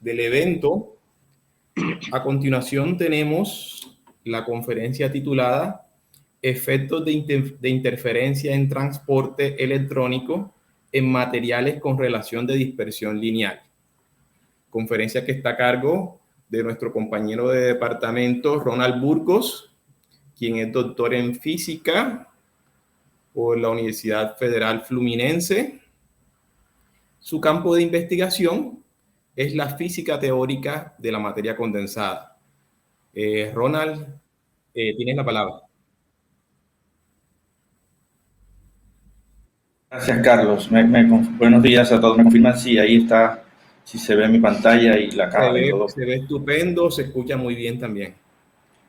del evento. A continuación tenemos la conferencia titulada Efectos de interferencia en transporte electrónico en materiales con relación de dispersión lineal. Conferencia que está a cargo de nuestro compañero de departamento, Ronald Burgos, quien es doctor en física por la Universidad Federal Fluminense. Su campo de investigación es la física teórica de la materia condensada. Ronald, tienes la palabra. Gracias, Carlos. Buenos días a todos. ¿Me confirman si ahí está, si se ve mi pantalla y la cámara y todo? Se ve estupendo, se escucha muy bien también.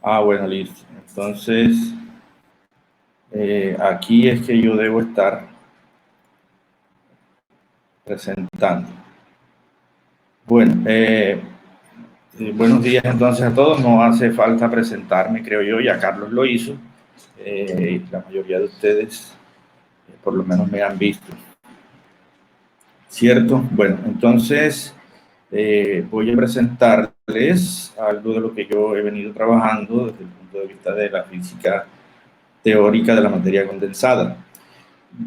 Ah, bueno, listo. Entonces, aquí es que yo debo estar presentando. Bueno, buenos días entonces a todos. No hace falta presentarme, creo yo, ya Carlos lo hizo. La mayoría de ustedes, por lo menos, me han visto. ¿Cierto? Bueno, entonces voy a presentarles algo de lo que yo he venido trabajando desde el punto de vista de la física teórica de la materia condensada.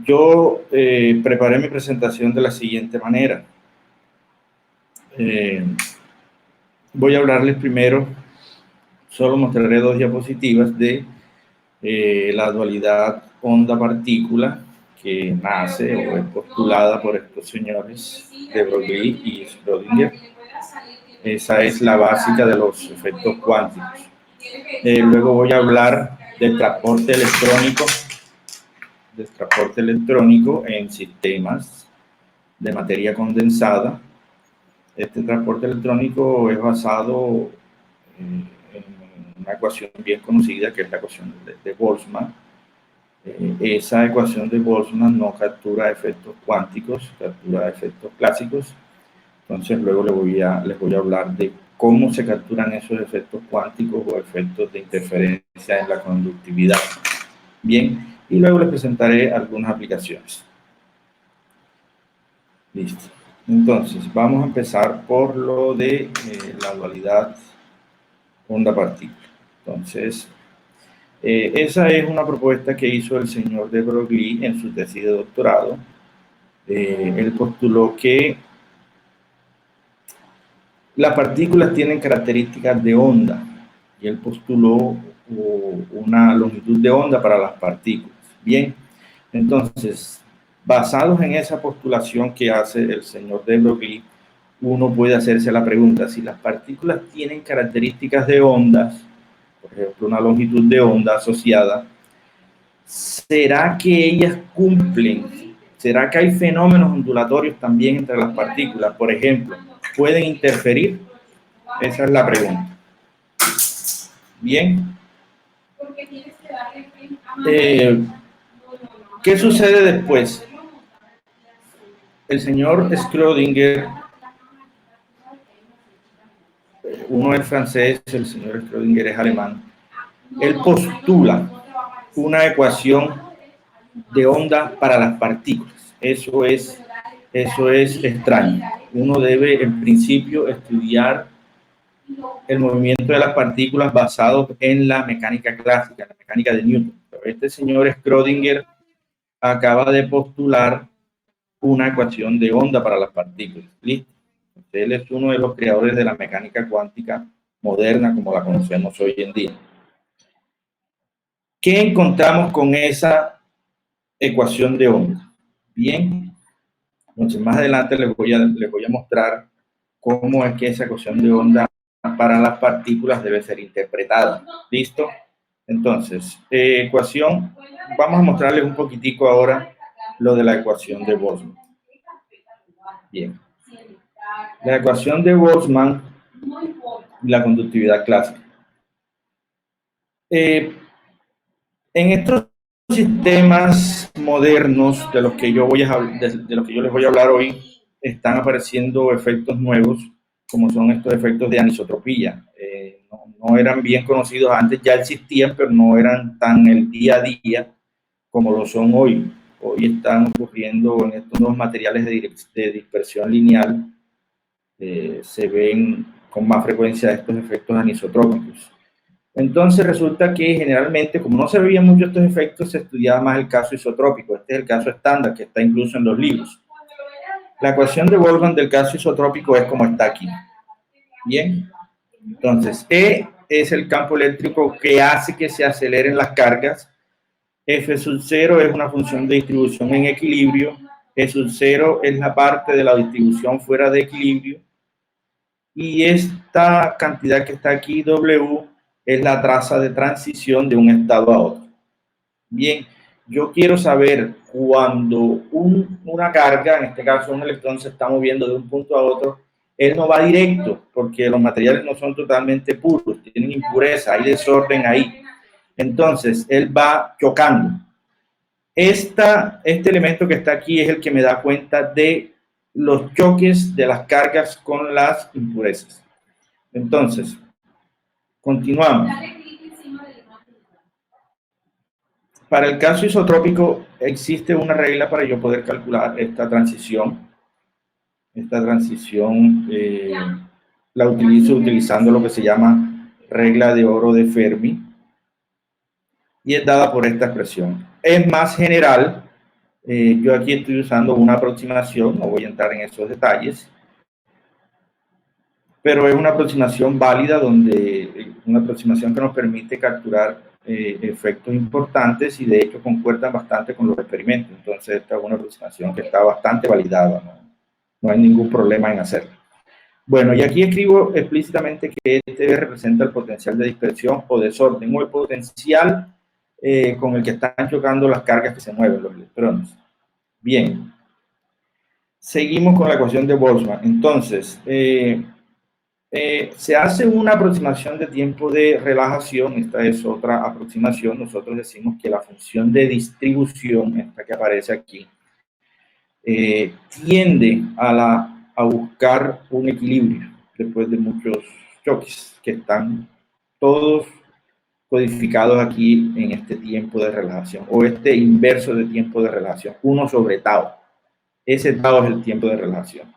Yo preparé mi presentación de la siguiente manera. Voy a hablarles primero, solo mostraré dos diapositivas de la dualidad onda-partícula que nace o es postulada por estos señores de Broglie y Schrödinger. Esa es la básica de los efectos cuánticos. Luego voy a hablar del transporte electrónico en sistemas de materia condensada. Este transporte electrónico es basado en una ecuación bien conocida, que es la ecuación de Boltzmann. Esa ecuación de Boltzmann no captura efectos cuánticos, captura efectos clásicos. Entonces luego les voy a hablar de cómo se capturan esos efectos cuánticos o efectos de interferencia en la conductividad. Bien, y luego les presentaré algunas aplicaciones. Listo. Entonces, vamos a empezar por lo de la dualidad onda-partícula. Entonces, esa es una propuesta que hizo el señor de Broglie en su tesis de doctorado. Él postuló que las partículas tienen características de onda y él postuló una longitud de onda para las partículas. Bien, entonces, basados en esa postulación que hace el señor de Broglie, uno puede hacerse la pregunta: si las partículas tienen características de ondas, por ejemplo, una longitud de onda asociada, ¿será que ellas cumplen? ¿Será que hay fenómenos ondulatorios también entre las partículas? Por ejemplo, ¿pueden interferir? Esa es la pregunta. Bien. ¿Qué sucede después? El señor Schrödinger, uno es francés, el señor Schrödinger es alemán, él postula una ecuación de onda para las partículas. Eso es extraño. Uno debe, en principio, estudiar el movimiento de las partículas basado en la mecánica clásica, la mecánica de Newton. Pero este señor Schrödinger acaba de postular una ecuación de onda para las partículas. ¿Listo? Él es uno de los creadores de la mecánica cuántica moderna como la conocemos hoy en día. ¿Qué encontramos con esa ecuación de onda? Bien, entonces más adelante les voy a mostrar cómo es que esa ecuación de onda para las partículas debe ser interpretada. ¿Listo? Entonces, vamos a mostrarles un poquitico ahora lo de la ecuación de Boltzmann. Bien. La ecuación de Boltzmann y la conductividad clásica. En estos sistemas modernos de los que yo les voy a hablar hoy, están apareciendo efectos nuevos, como son estos efectos de anisotropía. No eran bien conocidos antes, ya existían, pero no eran tan el día a día como lo son hoy. Hoy están ocurriendo en estos nuevos materiales de dispersión lineal se ven con más frecuencia estos efectos anisotrópicos. Entonces resulta que generalmente, como no se veían mucho estos efectos, se estudiaba más el caso isotrópico. Este es el caso estándar que está incluso en los libros. La ecuación de Boltzmann del caso isotrópico es como está aquí. Bien, entonces E es el campo eléctrico que hace que se aceleren las cargas. F sub 0 es una función de distribución en equilibrio. E sub 0 es la parte de la distribución fuera de equilibrio. Y esta cantidad que está aquí, W, es la traza de transición de un estado a otro. Bien, yo quiero saber cuando una carga, en este caso un electrón, se está moviendo de un punto a otro, él no va directo, porque los materiales no son totalmente puros, tienen impureza, hay desorden ahí. Entonces, él va chocando. Este elemento que está aquí es el que me da cuenta de los choques de las cargas con las impurezas. Entonces, continuamos. Para el caso isotrópico existe una regla para yo poder calcular esta transición. Esta transición la utilizo utilizando lo que se llama regla de oro de Fermi y es dada por esta expresión. Es más general, yo aquí estoy usando una aproximación, no voy a entrar en esos detalles, pero es una aproximación válida, una aproximación que nos permite capturar efectos importantes y de hecho concuerdan bastante con los experimentos. Entonces esta es una aproximación que está bastante validada, no hay ningún problema en hacerla. Bueno, y aquí escribo explícitamente que este representa el potencial de dispersión o desorden, o el potencial con el que están chocando las cargas que se mueven los electrones. Bien, seguimos con la ecuación de Boltzmann. Entonces, se hace una aproximación de tiempo de relajación. Esta es otra aproximación. Nosotros decimos que la función de distribución, esta que aparece aquí, tiende a buscar un equilibrio después de muchos choques que están todos codificados aquí en este tiempo de relajación o este inverso de tiempo de relajación, 1 sobre tau. Ese tau es el tiempo de relajación.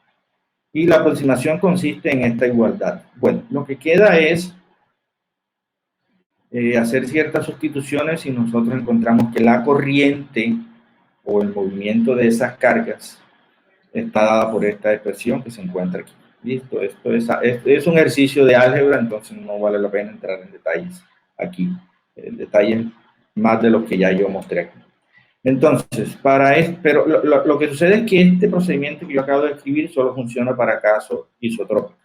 Y la aproximación consiste en esta igualdad. Bueno, lo que queda es hacer ciertas sustituciones y nosotros encontramos que la corriente o el movimiento de esas cargas está dada por esta expresión que se encuentra aquí. Listo, esto es un ejercicio de álgebra, entonces no vale la pena entrar en detalles aquí. Detalles más de los que ya yo mostré aquí. Entonces, pero lo que sucede es que este procedimiento que yo acabo de escribir solo funciona para caso isotrópico.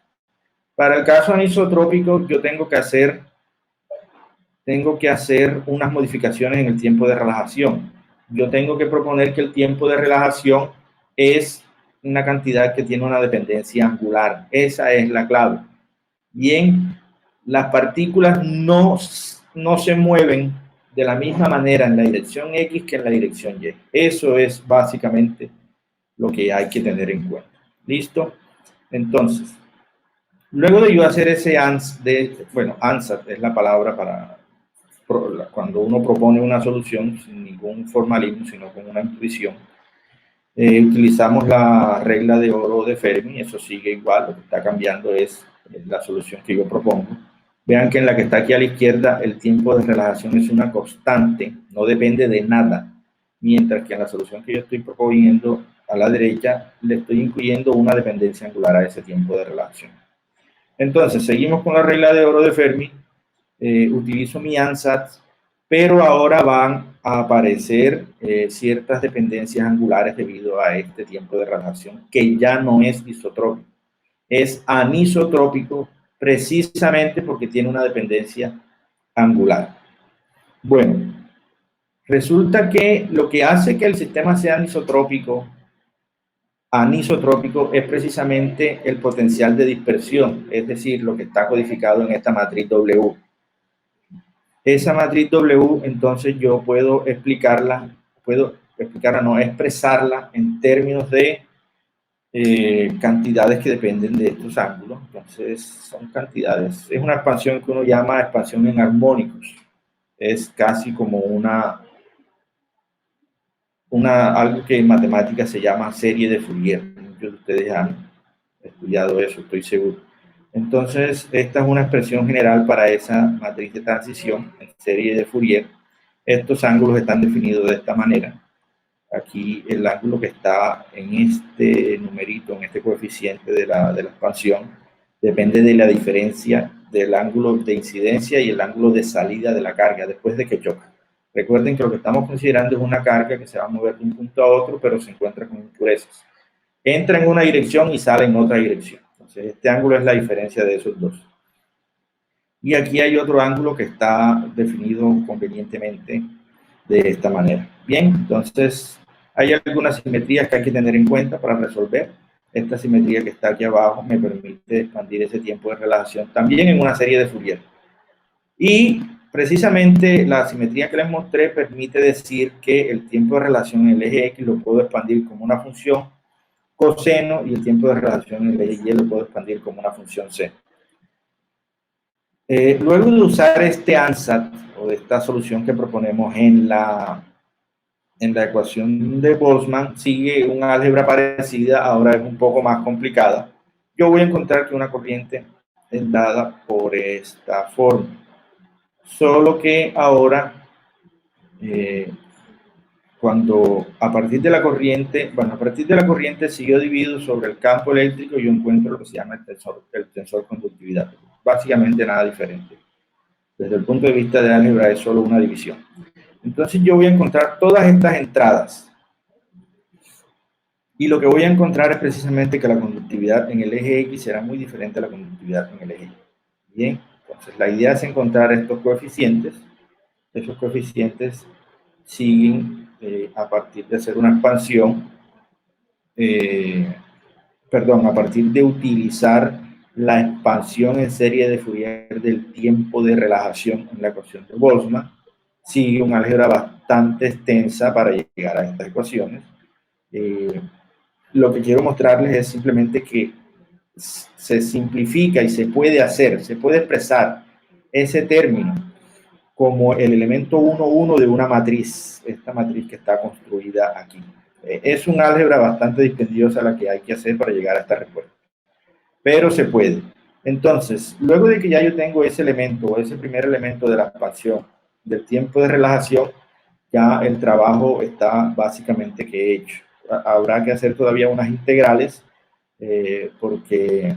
Para el caso anisotrópico, yo tengo que hacer unas modificaciones en el tiempo de relajación. Yo tengo que proponer que el tiempo de relajación es una cantidad que tiene una dependencia angular. Esa es la clave. Bien, las partículas no se mueven de la misma manera en la dirección X que en la dirección Y. Eso es básicamente lo que hay que tener en cuenta. ¿Listo? Entonces, luego de yo hacer ese ansatz es la palabra para cuando uno propone una solución sin ningún formalismo, sino con una intuición. Utilizamos la regla de oro de Fermi, eso sigue igual, lo que está cambiando es la solución que yo propongo. Vean que en la que está aquí a la izquierda el tiempo de relajación es una constante, no depende de nada, mientras que en la solución que yo estoy proponiendo a la derecha le estoy incluyendo una dependencia angular a ese tiempo de relajación. Entonces, seguimos con la regla de oro de Fermi, utilizo mi ansatz, pero ahora van a aparecer ciertas dependencias angulares debido a este tiempo de relajación, que ya no es isotrópico, es anisotrópico, precisamente porque tiene una dependencia angular. Bueno, resulta que lo que hace que el sistema sea anisotrópico es precisamente el potencial de dispersión, es decir, lo que está codificado en esta matriz W. Esa matriz W, entonces yo puedo expresarla en términos de cantidades que dependen de estos ángulos. Entonces son cantidades, es una expansión que uno llama expansión en armónicos. Es casi como algo que en matemáticas se llama serie de Fourier. Muchos de ustedes han He estudiado eso, estoy seguro. Entonces, esta es una expresión general para esa matriz de transición en serie de Fourier. Estos ángulos están definidos de esta manera. Aquí el ángulo que está en este numerito, en este coeficiente de la expansión, depende de la diferencia del ángulo de incidencia y el ángulo de salida de la carga después de que choca. Recuerden que lo que estamos considerando es una carga que se va a mover de un punto a otro, pero se encuentra con impurezas. Entra en una dirección y sale en otra dirección. Entonces, este ángulo es la diferencia de esos dos. Y aquí hay otro ángulo que está definido convenientemente de esta manera. Bien, entonces hay algunas simetrías que hay que tener en cuenta para resolver. Esta simetría que está aquí abajo me permite expandir ese tiempo de relajación también en una serie de Fourier. Y precisamente la simetría que les mostré permite decir que el tiempo de relación en el eje X lo puedo expandir como una función coseno y el tiempo de relación en el eje Y lo puedo expandir como una función seno. Luego de usar este ansatz o de esta solución que proponemos en la ecuación de Boltzmann, sigue una álgebra parecida, ahora es un poco más complicada. Yo voy a encontrar que una corriente es dada por esta forma, solo que ahora cuando a partir de la corriente, si yo divido sobre el campo eléctrico, yo encuentro lo que se llama el tensor conductividad. Básicamente nada diferente. Desde el punto de vista de álgebra es solo una división. Entonces yo voy a encontrar todas estas entradas. Y lo que voy a encontrar es precisamente que la conductividad en el eje X será muy diferente a la conductividad en el eje Y. Bien, entonces la idea es encontrar estos coeficientes. Esos coeficientes siguen a partir de hacer una expansión, a partir de utilizar la expansión en serie de Fourier del tiempo de relajación en la ecuación de Boltzmann. Sigue una álgebra bastante extensa para llegar a estas ecuaciones. Lo que quiero mostrarles es simplemente que se simplifica y se puede hacer, se puede expresar ese término como el elemento 1,1 de una matriz, esta matriz que está construida aquí. Es un álgebra bastante dispendiosa la que hay que hacer para llegar a esta respuesta, pero se puede. Entonces, luego de que ya yo tengo ese elemento, ese primer elemento de la expansión del tiempo de relajación, ya el trabajo está básicamente que hecho. Habrá que hacer todavía unas integrales porque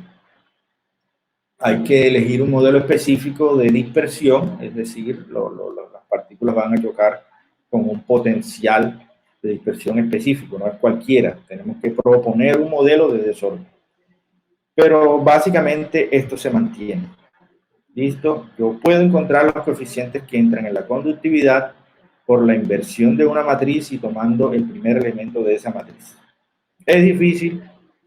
hay que elegir un modelo específico de dispersión, es decir, las partículas van a chocar con un potencial de dispersión específico, no es cualquiera. Tenemos que proponer un modelo de desorden. Pero básicamente esto se mantiene. ¿Listo? Yo puedo encontrar los coeficientes que entran en la conductividad por la inversión de una matriz y tomando el primer elemento de esa matriz. Es difícil,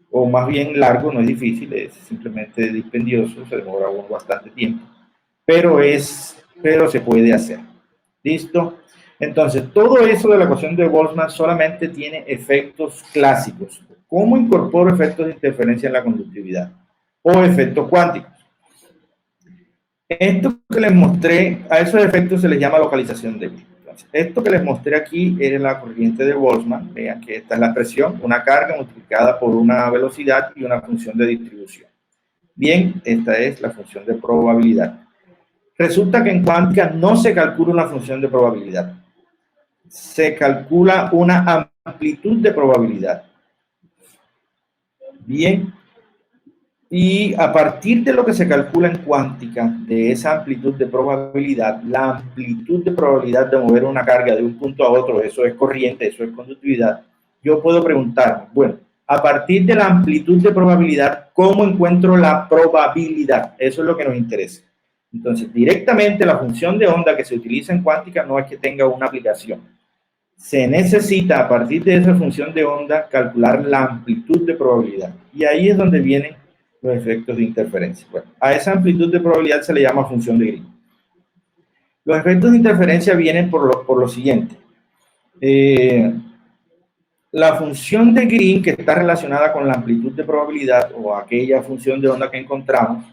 o más bien largo, no es difícil, es simplemente dispendioso, se demora bastante tiempo, pero se puede hacer. ¿Listo? Entonces, todo eso de la ecuación de Boltzmann solamente tiene efectos clásicos. ¿Cómo incorporo efectos de interferencia en la conductividad? O efectos cuánticos. Esto que les mostré, a esos efectos se les llama localización de Green. Esto que les mostré aquí es la corriente de Boltzmann. Vean que esta es la presión, una carga multiplicada por una velocidad y una función de distribución. Bien, esta es la función de probabilidad. Resulta que en cuántica no se calcula una función de probabilidad. Se calcula una amplitud de probabilidad. Bien. Y a partir de lo que se calcula en cuántica, de esa amplitud de probabilidad, la amplitud de probabilidad de mover una carga de un punto a otro, eso es corriente, eso es conductividad, yo puedo preguntarme, bueno, a partir de la amplitud de probabilidad, ¿cómo encuentro la probabilidad? Eso es lo que nos interesa. Entonces, directamente la función de onda que se utiliza en cuántica no es que tenga una aplicación. Se necesita, a partir de esa función de onda, calcular la amplitud de probabilidad. Y ahí es donde vienen los efectos de interferencia. Bueno, a esa amplitud de probabilidad se le llama función de Green. Los efectos de interferencia vienen por lo siguiente. La función de Green, que está relacionada con la amplitud de probabilidad o aquella función de onda que encontramos,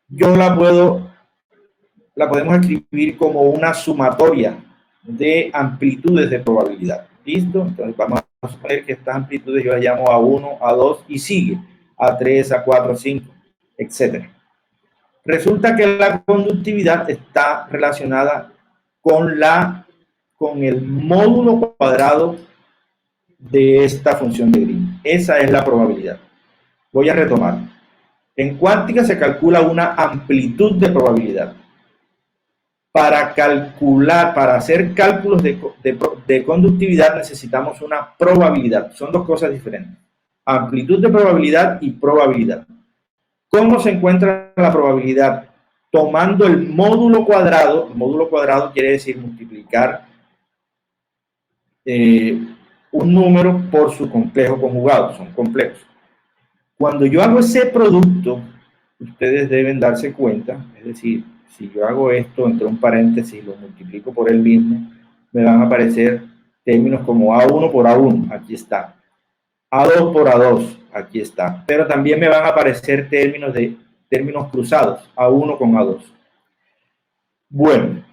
la podemos escribir como una sumatoria de amplitudes de probabilidad. ¿Listo? Entonces vamos a suponer que estas amplitudes yo las llamo A1, A2 y sigue. A3, A4, A5, etc. Resulta que la conductividad está relacionada con el módulo cuadrado de esta función de Green. Esa es la probabilidad. Voy a retomar. En cuántica se calcula una amplitud de probabilidad. Para calcular, para hacer cálculos de conductividad necesitamos una probabilidad. Son dos cosas diferentes. Amplitud de probabilidad y probabilidad. ¿Cómo se encuentra la probabilidad? Tomando el módulo cuadrado. El módulo cuadrado quiere decir multiplicar un número por su complejo conjugado. Son complejos. Cuando yo hago ese producto, ustedes deben darse cuenta, es decir, si yo hago esto entre un paréntesis y lo multiplico por el mismo, me van a aparecer términos como A1 por A1, aquí está. A2 por A2, aquí está. Pero también me van a aparecer términos cruzados, A1 con A2. Bueno,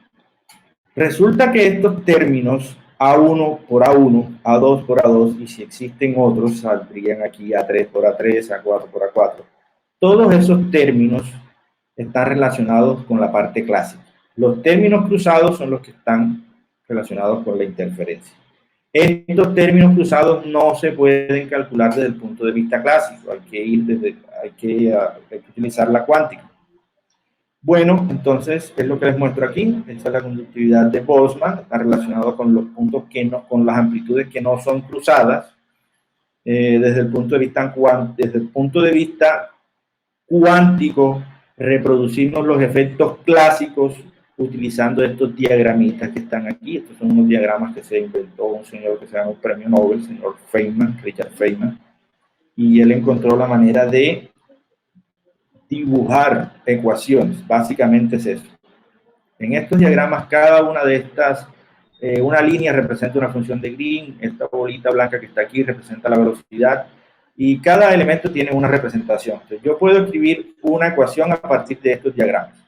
resulta que estos términos A1 por A1, A2 por A2, y si existen otros, saldrían aquí A3 por A3, A4 por A4. Todos esos términos están relacionados con la parte clásica. Los términos cruzados son los que están relacionados con la interferencia. Estos términos cruzados no se pueden calcular desde el punto de vista clásico, hay que utilizar la cuántica. Bueno, entonces es lo que les muestro aquí. Esta es la conductividad de Boltzmann, está relacionado con los puntos con las amplitudes que no son cruzadas. Desde el punto de vista cuántico, reproducimos los efectos clásicos utilizando estos diagramitas que están aquí. Estos son unos diagramas que se inventó un señor que se llama un premio Nobel, el señor Feynman, Richard Feynman, y él encontró la manera de dibujar ecuaciones. Básicamente es eso. En estos diagramas, cada una de estas, una línea representa una función de Green, esta bolita blanca que está aquí representa la velocidad, y cada elemento tiene una representación. Entonces, yo puedo escribir una ecuación a partir de estos diagramas.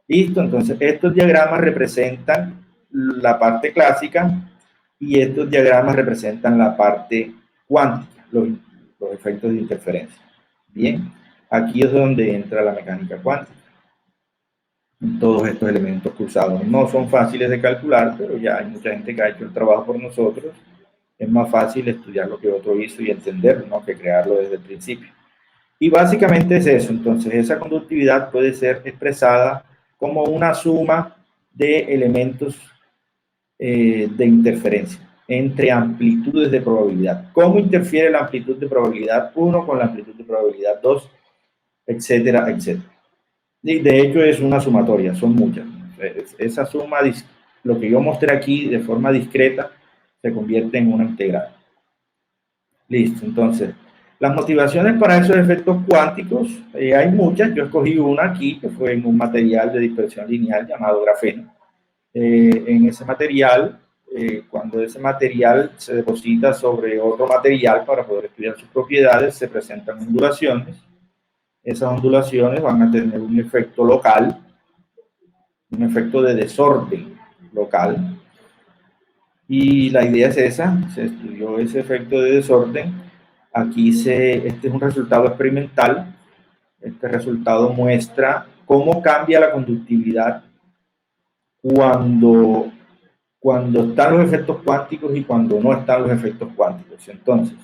Listo, entonces estos diagramas representan la parte clásica y estos diagramas representan la parte cuántica, los efectos de interferencia. Bien, aquí es donde entra la mecánica cuántica. Todos estos elementos cruzados no son fáciles de calcular, pero ya hay mucha gente que ha hecho el trabajo por nosotros. Es más fácil estudiar lo que otro hizo y entenderlo, ¿no?, que crearlo desde el principio. Y básicamente es eso. Entonces, esa conductividad puede ser expresada como una suma de elementos de interferencia entre amplitudes de probabilidad. ¿Cómo interfiere la amplitud de probabilidad 1 con la amplitud de probabilidad 2, etcétera, etcétera? Y de hecho es una sumatoria, son muchas. Esa suma, lo que yo mostré aquí de forma discreta, se convierte en una integral. Listo, entonces, las motivaciones para esos efectos cuánticos, hay muchas. Yo escogí una aquí, que fue en un material de dispersión lineal llamado grafeno. En ese material, cuando ese material se deposita sobre otro material para poder estudiar sus propiedades, se presentan ondulaciones. Esas ondulaciones van a tener un efecto local, un efecto de desorden local. Y la idea es esa, se estudió ese efecto de desorden. Aquí este es un resultado experimental. Este resultado muestra cómo cambia la conductividad cuando están los efectos cuánticos y cuando no están los efectos cuánticos. Entonces,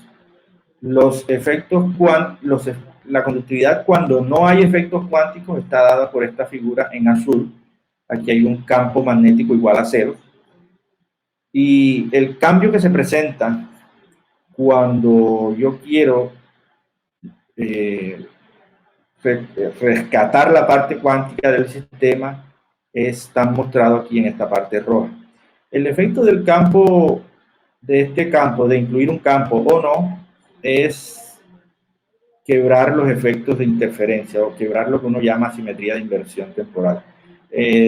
la conductividad cuando no hay efectos cuánticos está dada por esta figura en azul. Aquí hay un campo magnético igual a 0. Y el cambio que se presenta cuando yo quiero rescatar la parte cuántica del sistema está mostrado aquí en esta parte roja. El efecto del campo, de incluir un campo o no, es quebrar los efectos de interferencia o quebrar lo que uno llama asimetría de inversión temporal.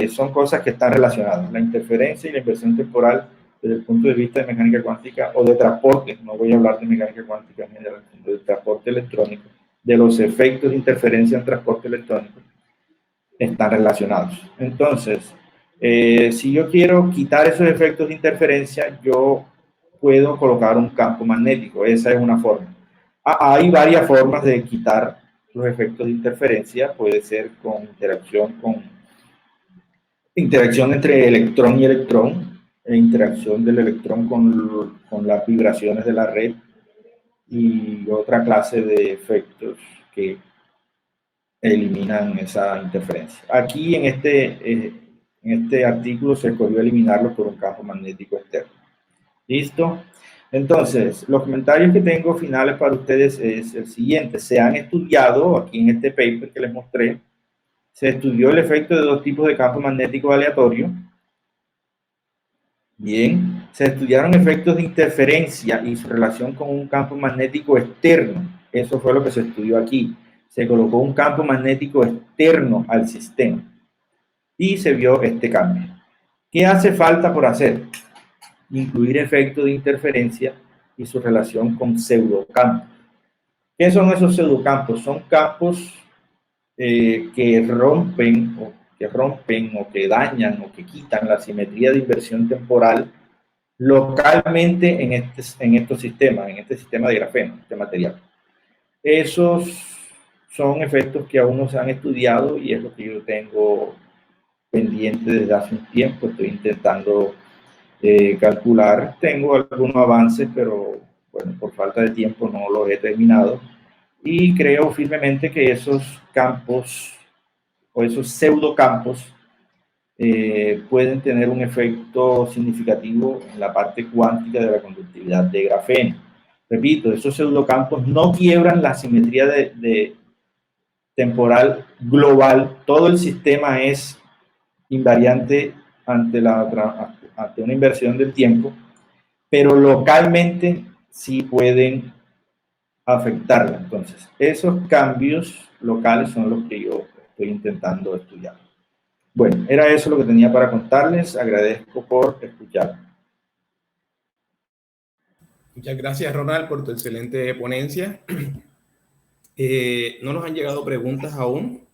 Son cosas que están relacionadas. La interferencia y la inversión temporal desde el punto de vista de mecánica cuántica o de transporte, no voy a hablar de mecánica cuántica en general, de transporte electrónico, de los efectos de interferencia en transporte electrónico, están relacionados. Entonces, si yo quiero quitar esos efectos de interferencia, yo puedo colocar un campo magnético. Esa es una forma. Hay varias formas de quitar los efectos de interferencia. Puede ser con interacción entre electrón y electrón, e interacción del electrón con las vibraciones de la red y otra clase de efectos que eliminan esa interferencia. Aquí en este artículo se escogió eliminarlo por un campo magnético externo. ¿Listo? Entonces, los comentarios que tengo finales para ustedes es el siguiente. Se han estudiado, aquí en este paper que les mostré, se estudió el efecto de dos tipos de campo magnético aleatorio. Bien, se estudiaron efectos de interferencia y su relación con un campo magnético externo. Eso fue lo que se estudió aquí. Se colocó un campo magnético externo al sistema y se vio este cambio. ¿Qué hace falta por hacer? Incluir efectos de interferencia y su relación con pseudocampos. ¿Qué son esos pseudocampos? Son campos que rompen o que dañan o que quitan la simetría de inversión temporal localmente en estos sistemas, en este sistema de grafeno, este material. Esos son efectos que aún no se han estudiado y es lo que yo tengo pendiente desde hace un tiempo. Estoy intentando calcular. Tengo algunos avances, pero bueno, por falta de tiempo no los he terminado. Y creo firmemente que esos campos o esos pseudocampos pueden tener un efecto significativo en la parte cuántica de la conductividad de grafeno. Repito, esos pseudocampos no quiebran la simetría de temporal global. Todo el sistema es invariante ante una inversión del tiempo, pero localmente sí pueden afectarla. Entonces, esos cambios locales son los que yo estoy intentando estudiar. Bueno, era eso lo que tenía para contarles. Agradezco por escuchar. Muchas gracias, Ronald, por tu excelente ponencia. No nos han llegado preguntas aún.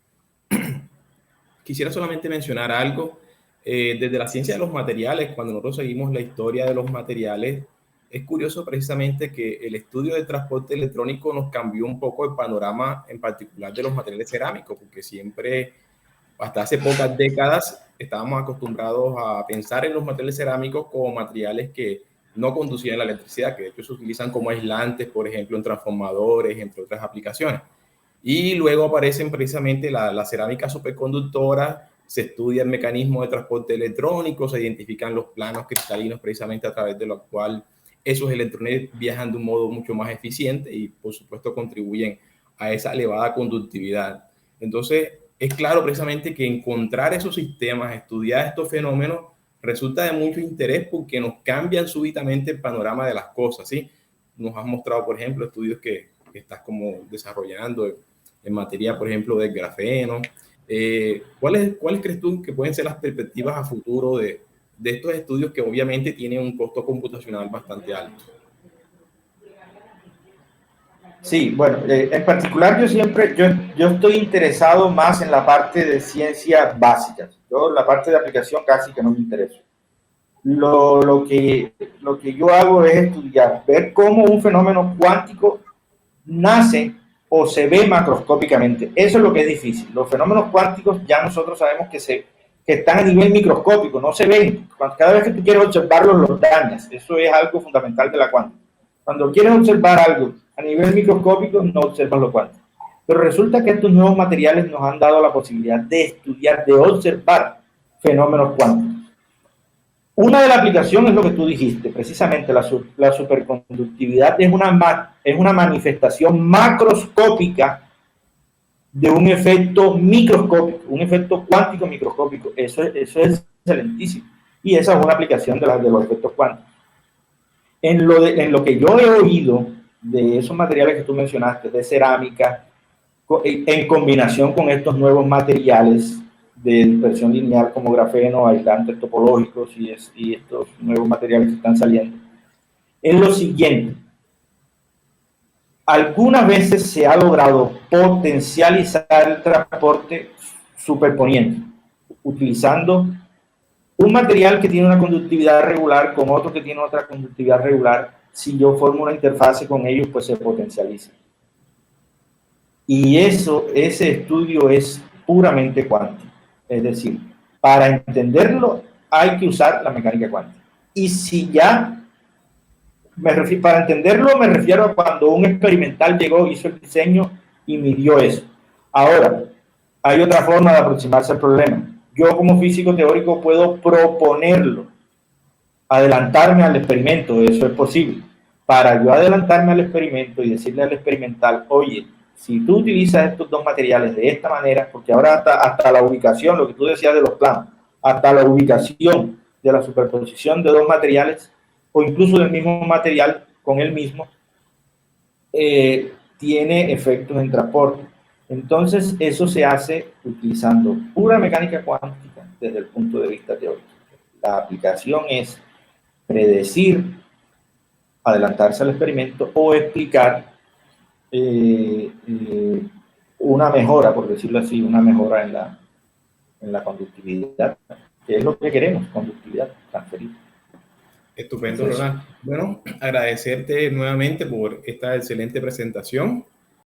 Quisiera solamente mencionar algo. Desde la ciencia de los materiales, cuando nosotros seguimos la historia de los materiales, es curioso precisamente que el estudio del transporte electrónico nos cambió un poco el panorama, en particular de los materiales cerámicos, porque siempre, hasta hace pocas décadas, estábamos acostumbrados a pensar en los materiales cerámicos como materiales que no conducían la electricidad, que de hecho se utilizan como aislantes, por ejemplo, en transformadores, entre otras aplicaciones. Y luego aparecen precisamente la cerámica superconductora, se estudia el mecanismo de transporte electrónico, se identifican los planos cristalinos precisamente a través de lo cual esos electrones viajan de un modo mucho más eficiente y por supuesto contribuyen a esa elevada conductividad. Entonces es claro precisamente que encontrar esos sistemas, estudiar estos fenómenos resulta de mucho interés porque nos cambian súbitamente el panorama de las cosas, ¿sí? Nos han mostrado, por ejemplo, estudios que estás como desarrollando en materia, por ejemplo, del grafeno. ¿Cuáles crees tú que pueden ser las perspectivas a futuro de estos estudios que obviamente tienen un costo computacional bastante alto? Sí, bueno, en particular yo estoy interesado más en la parte de ciencias básicas. La parte de aplicación casi que no me interesa. Lo que yo hago es estudiar, ver cómo un fenómeno cuántico nace o se ve macroscópicamente. Eso es lo que es difícil. Los fenómenos cuánticos ya nosotros sabemos que están a nivel microscópico, no se ven. Cada vez que tú quieres observarlos, los dañas. Eso es algo fundamental de la cuántica. Cuando quieres observar algo a nivel microscópico, no observas lo cuántico. Pero resulta que estos nuevos materiales nos han dado la posibilidad de estudiar, de observar fenómenos cuánticos. Una de las aplicaciones es lo que tú dijiste, precisamente la superconductividad es una manifestación macroscópica de un efecto microscópico, un efecto cuántico microscópico. Eso es excelentísimo. Y esa es una aplicación de los efectos cuánticos. En lo que yo he oído de esos materiales que tú mencionaste, de cerámica, en combinación con estos nuevos materiales de dispersión lineal como grafeno, aislantes topológicos y estos nuevos materiales que están saliendo, es lo siguiente. Algunas veces se ha logrado potencializar el transporte superponiente, utilizando un material que tiene una conductividad regular con otro que tiene otra conductividad regular. Si yo formo una interfase con ellos, pues se potencializa. Y ese estudio es puramente cuántico. Es decir, para entenderlo hay que usar la mecánica cuántica. Y si ya, para entenderlo me refiero a cuando un experimental llegó, hizo el diseño y midió eso. Ahora, hay otra forma de aproximarse al problema. Yo como físico teórico puedo proponerlo, adelantarme al experimento, eso es posible. Para yo adelantarme al experimento y decirle al experimental, oye, si tú utilizas estos dos materiales de esta manera, porque ahora hasta la ubicación, lo que tú decías de los planos, hasta la ubicación de la superposición de dos materiales o incluso del mismo material con el mismo, tiene efectos en transporte. Entonces, eso se hace utilizando pura mecánica cuántica desde el punto de vista teórico. La aplicación es predecir, adelantarse al experimento o explicar una mejora, por decirlo así, una mejora en la conductividad, que es lo que queremos, conductividad transferida. Estupendo, Ronald. Bueno, agradecerte nuevamente por esta excelente presentación.